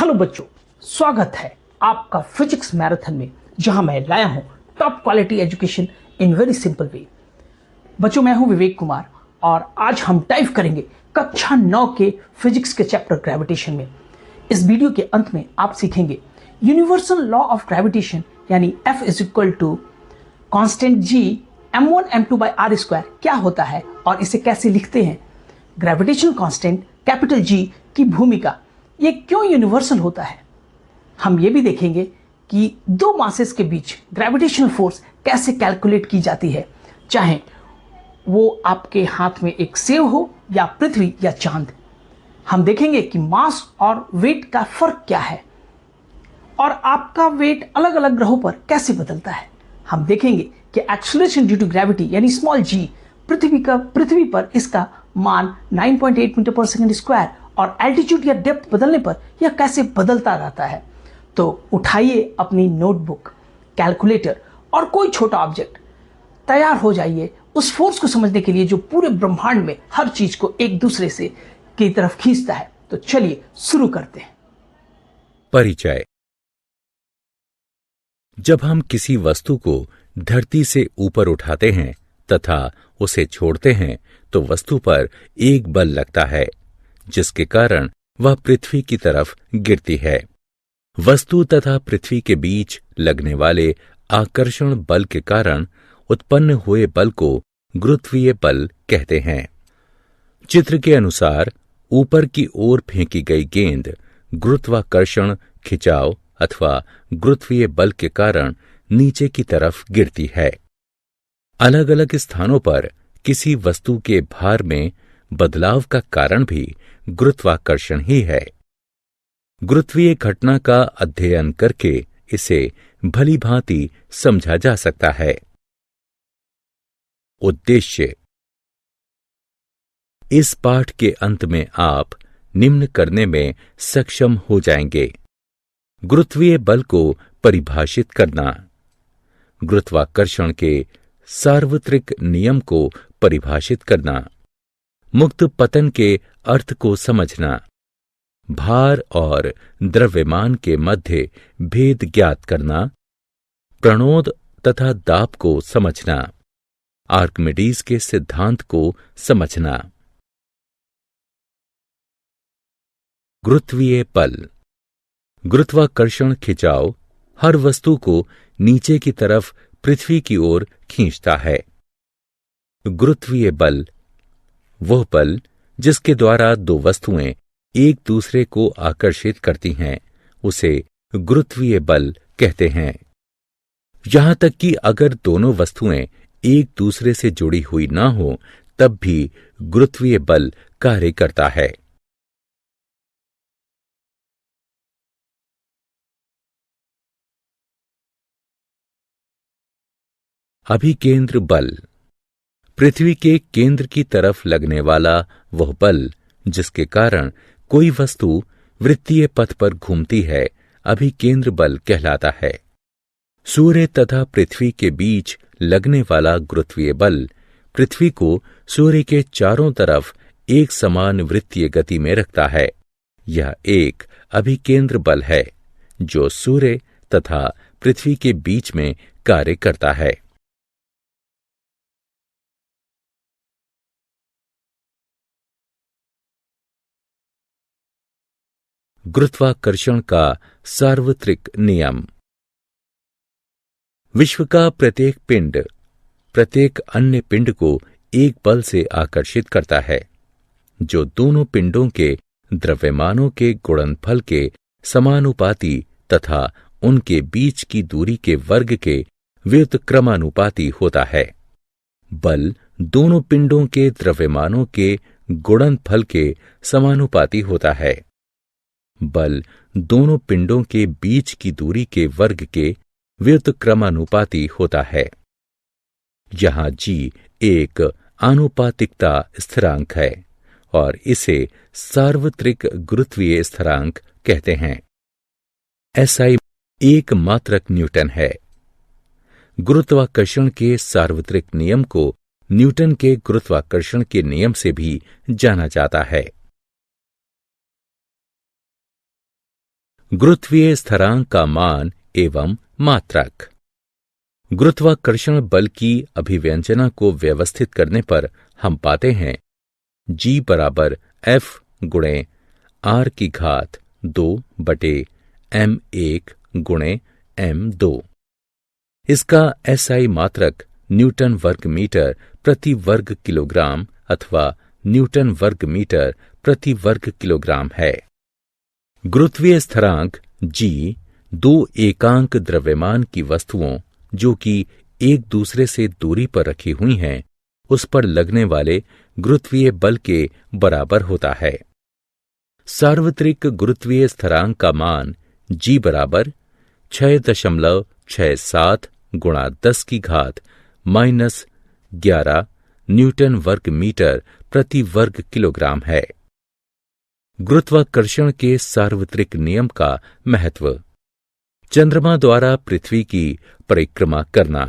Hello बच्चों, स्वागत है आपका फिजिक्स मैराथन में, जहां मैं लाया हूं top quality education in very simple way. बच्चों, मैं हूं विवेक कुमार और आज हम डाइव करेंगे कक्षा 9 के फिजिक्स के चैप्टर ग्रेविटेशन में। इस वीडियो के अंत में आप सीखेंगे यूनिवर्सल लॉ ऑफ ग्रेविटेशन यानी F is equal to constant G m1 m2 by r square क्या होता है और इसे कैसे लिखते हैं। ग्रेविटेशनल कांस्टेंट कैपिटल G की भूमिका, ये क्यों यूनिवर्सल होता है। हम ये भी देखेंगे कि दो मासेस के बीच ग्रेविटेशनल फोर्स कैसे कैलकुलेट की जाती है, चाहे वो आपके हाथ में एक सेब हो या पृथ्वी या चांद। हम देखेंगे कि मास और वेट का फर्क क्या है और आपका वेट अलग अलग ग्रहों पर कैसे बदलता है। हम देखेंगे कि एक्सेलरेशन ड्यू टू ग्रेविटी यानी स्मॉल g पृथ्वी पर इसका मान 9.8 मीटर पर सेकंड स्क्वायर और एल्टीट्यूड या डेप्थ बदलने पर यह कैसे बदलता रहता है। तो उठाइए अपनी नोटबुक, कैलकुलेटर और कोई छोटा ऑब्जेक्ट, तैयार हो जाइए उस फोर्स को समझने के लिए जो पूरे ब्रह्मांड में हर चीज को एक दूसरे से की तरफ खींचता है। तो चलिए शुरू करते हैं। परिचय। जब हम किसी वस्तु को धरती से ऊपर उठाते हैं तथा उसे छोड़ते हैं तो वस्तु पर एक बल लगता है, जिसके कारण वह पृथ्वी की तरफ गिरती है। वस्तु तथा पृथ्वी के बीच लगने वाले आकर्षण बल के कारण उत्पन्न हुए बल को गुरुत्वीय बल कहते हैं। चित्र के अनुसार ऊपर की ओर फेंकी गई गेंद गुरुत्वाकर्षण खिंचाव अथवा गुरुत्वीय बल के कारण नीचे की तरफ गिरती है। अलग अलग स्थानों पर किसी वस्तु के भार में बदलाव का कारण भी गुरुत्वाकर्षण ही है। गुरुत्वीय घटना का अध्ययन करके इसे भली भांति समझा जा सकता है। उद्देश्य। इस पाठ के अंत में आप निम्न करने में सक्षम हो जाएंगे: गुरुत्वीय बल को परिभाषित करना, गुरुत्वाकर्षण के सार्वत्रिक नियम को परिभाषित करना, मुक्त पतन के अर्थ को समझना, भार और द्रव्यमान के मध्य भेद ज्ञात करना, प्रणोद तथा दाब को समझना, आर्किमिडीज के सिद्धांत को समझना। गुरुत्वीय बल। गुरुत्वाकर्षण खिंचाव हर वस्तु को नीचे की तरफ पृथ्वी की ओर खींचता है। गुरुत्वीय बल वह बल जिसके द्वारा दो वस्तुएं एक दूसरे को आकर्षित करती हैं, उसे गुरुत्वीय बल कहते हैं। यहां तक कि अगर दोनों वस्तुएं एक दूसरे से जुड़ी हुई ना हो, तब भी गुरुत्वीय बल कार्य करता है। अभिकेंद्र बल। पृथ्वी के केंद्र की तरफ लगने वाला वह बल जिसके कारण कोई वस्तु वृत्तीय पथ पर घूमती है, अभिकेंद्र बल कहलाता है। सूर्य तथा पृथ्वी के बीच लगने वाला गुरुत्वीय बल पृथ्वी को सूर्य के चारों तरफ एक समान वृत्तीय गति में रखता है। यह एक अभिकेंद्र बल है जो सूर्य तथा पृथ्वी के बीच में कार्य करता है। गुरुत्वाकर्षण का सार्वत्रिक नियम। विश्व का प्रत्येक पिंड प्रत्येक अन्य पिंड को एक बल से आकर्षित करता है, जो दोनों पिंडों के द्रव्यमानों के गुणनफल के समानुपाती तथा उनके बीच की दूरी के वर्ग के व्युत्क्रमानुपाती होता है। बल दोनों पिंडों के द्रव्यमानों के गुणनफल के समानुपाती होता है। बल दोनों पिंडों के बीच की दूरी के वर्ग के व्युत्क्रमानुपाती होता है। यहां G एक आनुपातिकता स्थिरांक है और इसे सार्वत्रिक गुरुत्वीय स्थिरांक कहते हैं। SI एक मात्रक न्यूटन है। गुरुत्वाकर्षण के सार्वत्रिक नियम को न्यूटन के गुरुत्वाकर्षण के नियम से भी जाना जाता है। गुरुत्वीय स्थिरांक का मान एवं मात्रक। गुरुत्वाकर्षण बल की अभिव्यंजना को व्यवस्थित करने पर हम पाते हैं G बराबर F गुणे R की घात 2 बटे M1 गुणे M2। इसका SI मात्रक न्यूटन वर्ग मीटर प्रति वर्ग किलोग्राम अथवा न्यूटन वर्ग मीटर प्रति वर्ग किलोग्राम है। गुरुत्वीय स्थिरांक G दो एकांक द्रव्यमान की वस्तुओं जो कि एक दूसरे से दूरी पर रखी हुई हैं, उस पर लगने वाले गुरुत्वीय बल के बराबर होता है। सार्वत्रिक गुरुत्वीय स्थिरांक का मान G बराबर 6.67 गुणा 10 की घात -11 न्यूटन वर्ग मीटर प्रति वर्ग किलोग्राम है। गुरुत्वाकर्षण के सार्वत्रिक नियम का महत्व। चंद्रमा द्वारा पृथ्वी की परिक्रमा करना।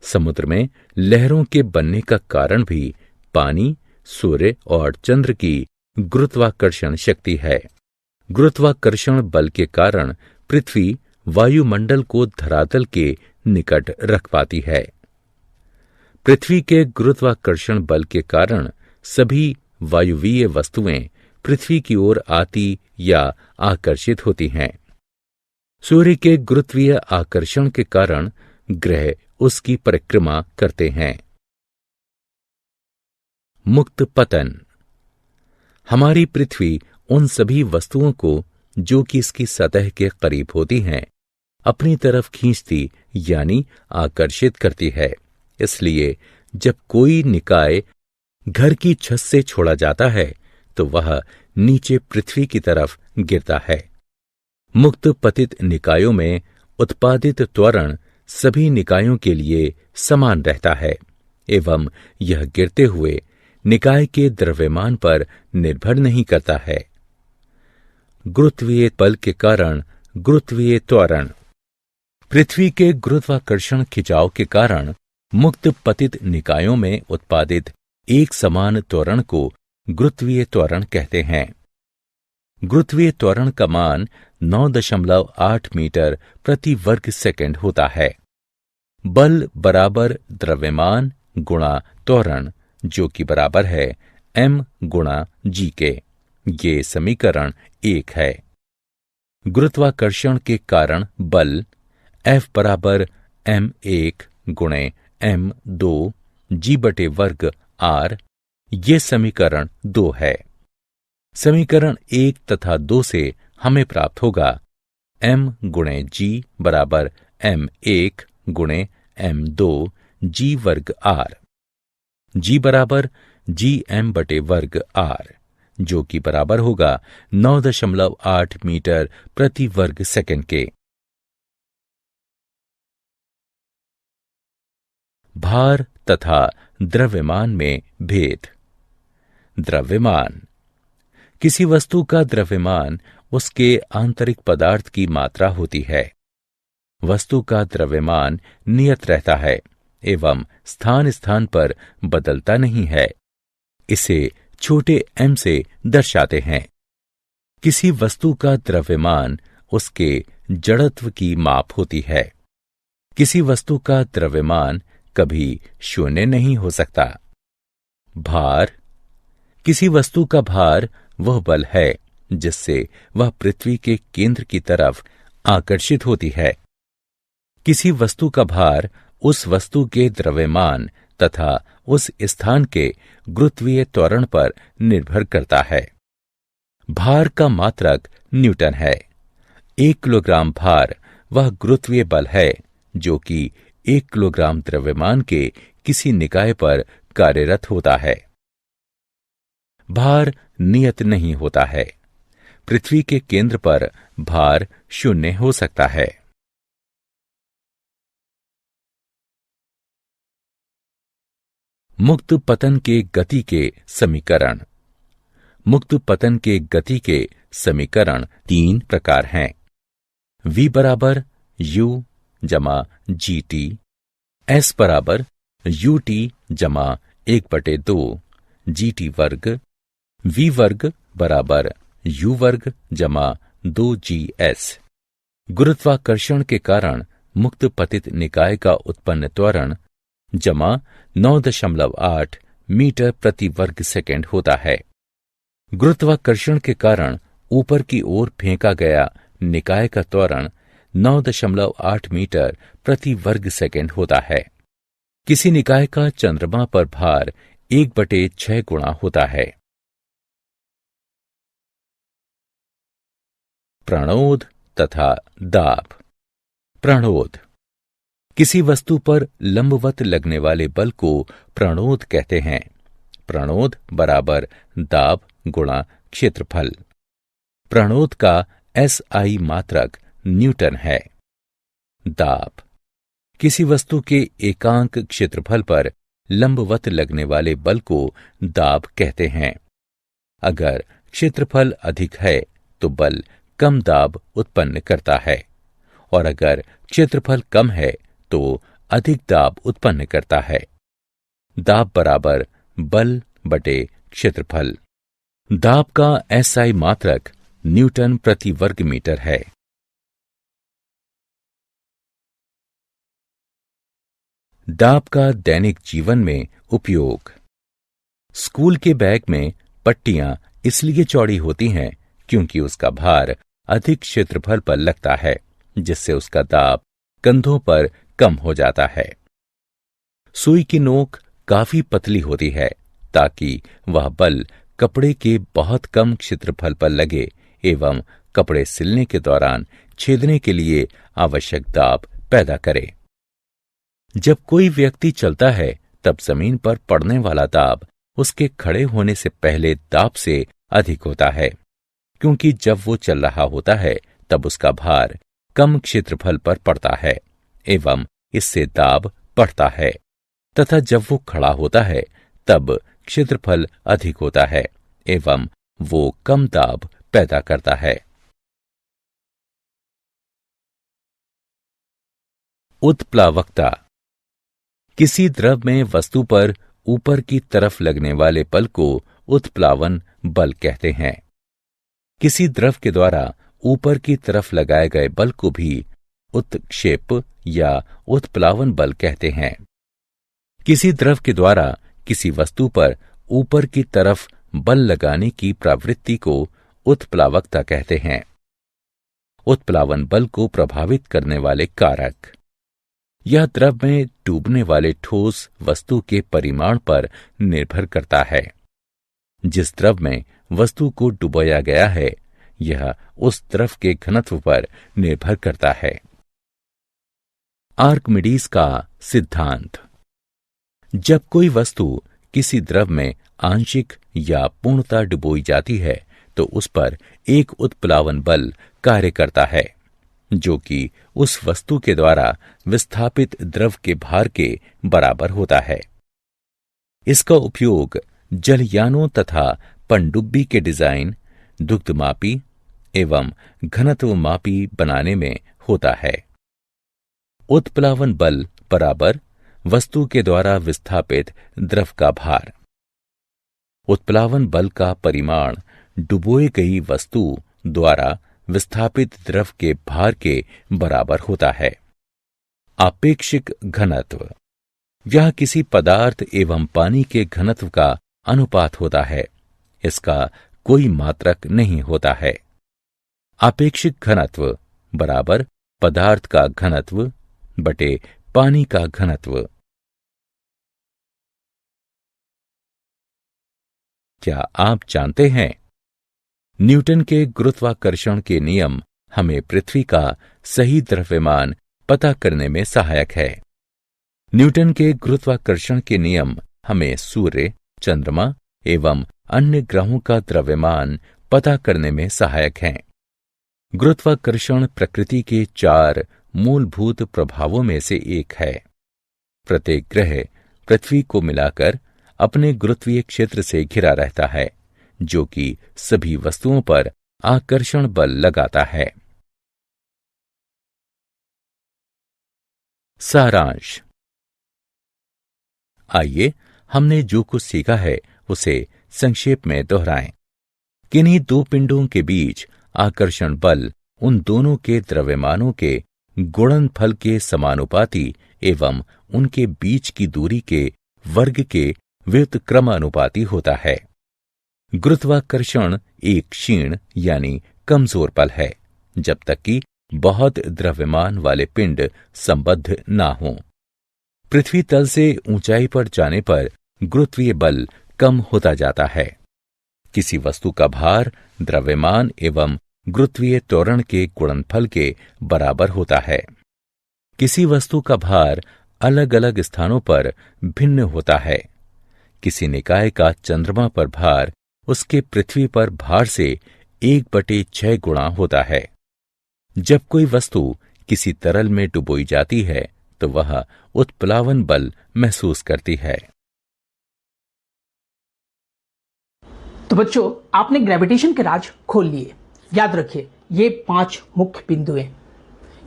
समुद्र में लहरों के बनने का कारण भी पानी, सूर्य और चंद्र की गुरुत्वाकर्षण शक्ति है। गुरुत्वाकर्षण बल के कारण पृथ्वी वायुमंडल को धरातल के निकट रख पाती है। पृथ्वी के गुरुत्वाकर्षण बल के कारण सभी वायुवीय वस्तुएं पृथ्वी की ओर आती या आकर्षित होती हैं। सूर्य के गुरुत्वीय आकर्षण के कारण ग्रह उसकी परिक्रमा करते हैं। मुक्त पतन। हमारी पृथ्वी उन सभी वस्तुओं को जो कि इसकी सतह के करीब होती हैं, अपनी तरफ खींचती यानी आकर्षित करती है। इसलिए जब कोई निकाय घर की छत से छोड़ा जाता है तो वह नीचे पृथ्वी की तरफ गिरता है। मुक्त पतित निकायों में उत्पादित त्वरण सभी निकायों के लिए समान रहता है एवं यह गिरते हुए निकाय के द्रव्यमान पर निर्भर नहीं करता है। गुरुत्वीय बल के कारण गुरुत्वीय त्वरण। पृथ्वी के गुरुत्वाकर्षण खिंचाव के कारण मुक्त पतित निकायों में उत्पादित एक समान त्वरण को गुरुत्वीय त्वरण कहते हैं। गुरुत्वीय त्वरण का मान 9.8 मीटर प्रति वर्ग सेकंड होता है। बल बराबर द्रव्यमान गुणा त्वरण जो कि बराबर है m गुणा g के। ये समीकरण 1 है। गुरुत्वाकर्षण के कारण बल F बराबर m1 गुणे m2 g बटे वर्ग r, ये समीकरण 2 है। समीकरण 1 तथा 2 से हमें प्राप्त होगा m गुणे g बराबर m1 गुणे m2 g वर्ग r, g बराबर gm बटे वर्ग r, जो कि बराबर होगा 9.8 मीटर प्रति वर्ग सेकंड के। भार तथा द्रव्यमान में भेद। द्रव्यमान। किसी वस्तु का द्रव्यमान उसके आंतरिक पदार्थ की मात्रा होती है। वस्तु का द्रव्यमान नियत रहता है एवं स्थान स्थान पर बदलता नहीं है। इसे छोटे m से दर्शाते हैं। किसी वस्तु का द्रव्यमान उसके जड़त्व की माप होती है। किसी वस्तु का द्रव्यमान कभी शून्य नहीं हो सकता। भार। किसी वस्तु का भार वह बल है जिससे वह पृथ्वी के केंद्र की तरफ आकर्षित होती है। किसी वस्तु का भार उस वस्तु के द्रव्यमान तथा उस स्थान के गुरुत्वीय त्वरण पर निर्भर करता है। भार का मात्रक न्यूटन है। 1 किलोग्राम भार वह गुरुत्वीय बल है जो कि 1 किलोग्राम द्रव्यमान के किसी निकाय पर कार्यरत होता है। भार नियत नहीं होता है। पृथ्वी के केंद्र पर भार शून्य हो सकता है। मुक्त पतन के गति के समीकरण। मुक्त पतन के गति के समीकरण 3 प्रकार हैं। v बराबर u जमा gt, s बराबर ut जमा 1/2 gt वर्ग, v वर्ग बराबर u वर्ग जमा 2Gs। गुरुत्वाकर्षण के कारण मुक्त पतित निकाय का उत्पन्न त्वरण जमा 9.8 मीटर प्रति वर्ग सेकंड होता है। गुरुत्वाकर्षण के कारण ऊपर की ओर फेंका गया निकाय का त्वरण 9.8 मीटर प्रति वर्ग सेकंड होता है। किसी निकाय का चंद्रमा पर भार 1/6 गुणा होता है। प्रणोद तथा दाब। प्रणोद किसी वस्तु पर लंबवत लगने वाले बल को प्रणोद कहते हैं। प्रणोद बराबर दाब गुणा क्षेत्रफल। प्रणोद का SI मात्रक न्यूटन है। दाब किसी वस्तु के एकांक क्षेत्रफल पर लंबवत लगने वाले बल को दाब कहते हैं। अगर क्षेत्रफल अधिक है तो बल कम दाब उत्पन्न करता है, और अगर क्षेत्रफल कम है तो अधिक दाब उत्पन्न करता है। दाब बराबर बल बटे क्षेत्रफल। दाब का SI मात्रक न्यूटन प्रति वर्ग मीटर है। दाब का दैनिक जीवन में उपयोग। स्कूल के बैग में पट्टियां इसलिए चौड़ी होती हैं क्योंकि उसका भार अधिक क्षेत्रफल पर लगता है, जिससे उसका दाब कंधों पर कम हो जाता है। सुई की नोक काफी पतली होती है ताकि वह बल कपड़े के बहुत कम क्षेत्रफल पर लगे एवं कपड़े सिलने के दौरान छेदने के लिए आवश्यक दाब पैदा करे। जब कोई व्यक्ति चलता है तब जमीन पर पड़ने वाला दाब उसके खड़े होने से पहले दाब से अधिक होता है, क्योंकि जब वो चल रहा होता है तब उसका भार कम क्षेत्रफल पर पड़ता है एवं इससे दाब बढ़ता है, तथा जब वो खड़ा होता है तब क्षेत्रफल अधिक होता है एवं वो कम दाब पैदा करता है। उत्प्लावकता किसी द्रव में वस्तु पर ऊपर की तरफ लगने वाले बल को उत्प्लावन बल कहते हैं। किसी द्रव के द्वारा ऊपर की तरफ लगाए गए बल को भी उत्क्षेप या उत्प्लावन बल कहते हैं। किसी द्रव के द्वारा किसी वस्तु पर ऊपर की तरफ बल लगाने की प्रवृत्ति को उत्प्लावकता कहते हैं। उत्प्लावन बल को प्रभावित करने वाले कारक। यह द्रव में डूबने वाले ठोस वस्तु के परिमाण पर निर्भर करता है। जिस द्रव में वस्तु को डुबोया गया है यह उस द्रव के घनत्व पर निर्भर करता है। आर्किमिडीज का सिद्धांत। जब कोई वस्तु किसी द्रव में आंशिक या पूर्णतः डुबोई जाती है तो उस पर एक उत्प्लावन बल कार्य करता है, जो कि उस वस्तु के द्वारा विस्थापित द्रव के भार के बराबर होता है। इसका उपयोग जलयानों तथा पनडुब्बी के डिजाइन, दुग्धमापी एवं घनत्वमापी बनाने में होता है। उत्प्लावन बल बराबर वस्तु के द्वारा विस्थापित द्रव का भार। उत्प्लावन बल का परिमाण डुबोई गई वस्तु द्वारा विस्थापित द्रव के भार के बराबर होता है। आपेक्षिक घनत्व। यह किसी पदार्थ एवं पानी के घनत्व का अनुपात होता है। इसका कोई मात्रक नहीं होता है। आपेक्षिक घनत्व बराबर पदार्थ का घनत्व बटे पानी का घनत्व। क्या आप जानते हैं न्यूटन के गुरुत्वाकर्षण के नियम हमें पृथ्वी का सही द्रव्यमान पता करने में सहायक है। न्यूटन के गुरुत्वाकर्षण के नियम हमें सूर्य, चंद्रमा एवं अन्य ग्रहों का द्रव्यमान पता करने में सहायक हैं। गुरुत्वाकर्षण प्रकृति के 4 मूलभूत प्रभावों में से एक है। प्रत्येक ग्रह पृथ्वी को मिलाकर अपने गुरुत्वीय क्षेत्र से घिरा रहता है, जो कि सभी वस्तुओं पर आकर्षण बल लगाता है। सारांश। आइए हमने जो कुछ सीखा है उसे संक्षेप में दोहराएं। किन्हीं 2 पिंडों के बीच आकर्षण बल उन दोनों के द्रव्यमानों के गुणनफल के समानुपाती एवं उनके बीच की दूरी के वर्ग के व्युत्क्रमानुपाती होता है। गुरुत्वाकर्षण एक क्षीण यानी कमजोर बल है, जब तक कि बहुत द्रव्यमान वाले पिंड संबद्ध ना हो। पृथ्वी तल से ऊंचाई पर जाने पर गुरुत्वीय बल कम होता जाता है। किसी वस्तु का भार द्रव्यमान एवं गुरुत्वीय त्वरण के गुणनफल के बराबर होता है। किसी वस्तु का भार अलग अलग स्थानों पर भिन्न होता है। किसी निकाय का चंद्रमा पर भार उसके पृथ्वी पर भार से 1/6 गुणा होता है। जब कोई वस्तु किसी तरल में डुबोई जाती है तो वह उत्प्लावन बल महसूस करती है। तो बच्चों, आपने ग्रेविटेशन के राज खोल लिए। याद रखिए, ये 5 मुख्य बिंदु हैं।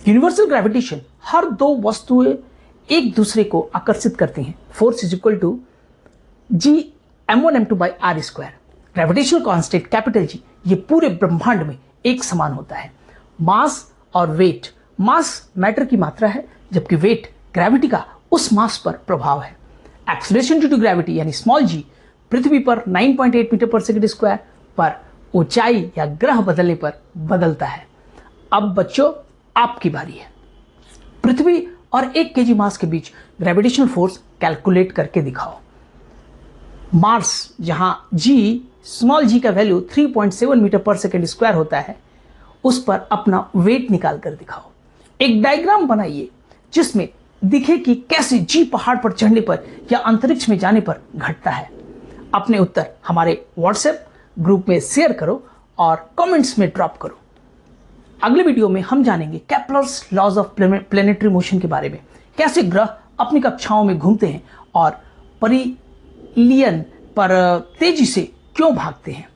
यूनिवर्सल ग्रेविटेशन, हर दो वस्तुएं एक दूसरे को आकर्षित करती हैं। Force is equal to G(m1m2/r²). Gravitational constant capital G ये पूरे ब्रह्मांड में एक समान होता है। मास और वेट, मास मैटर की मात्रा है, जबकि वेट ग्रेविटी का उस मास पर प्रभाव है। एक्सीलरेशन ड्यू टू ग्रेविटी यानी स्मॉल g पृथ्वी पर 9.8 मीटर पर सेकंड स्क्वायर पर ऊंचाई या ग्रह बदलने पर बदलता है। अब बच्चों, आपकी बारी है। पृथ्वी और 1 kg मास के बीच ग्रेविटेशनल फोर्स कैलकुलेट करके दिखाओ। मार्स, जहां g स्मॉल g का वैल्यू 3.7 मीटर पर सेकंड स्क्वायर होता है, उस पर अपना वेट निकाल कर दिखाओ। एक डायग्राम बनाइए जिसमें दिखे कि कैसे g पहाड़ पर चढ़ने पर या अंतरिक्ष में जाने पर घटता है। अपने उत्तर हमारे व्हाट्सएप ग्रुप में शेयर करो और कमेंट्स में ड्रॉप करो। अगले वीडियो में हम जानेंगे Kepler's laws of planetary motion के बारे में, कैसे ग्रह अपनी कक्षाओं में घूमते हैं और परिलियन पर तेजी से क्यों भागते हैं।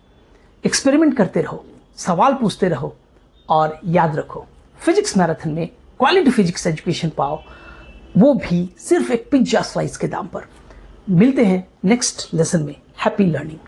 एक्सपेरिमेंट करते रहो, सवाल पूछते रहो और याद रखो, फिजिक्स मैराथन में क्वालिटी फिजिक्स एजुकेशन पाओ, वो भी सिर्फ एक पिज्जा स्लाइस के दाम पर। मिलते हैं नेक्स्ट लेसन में। Happy learning.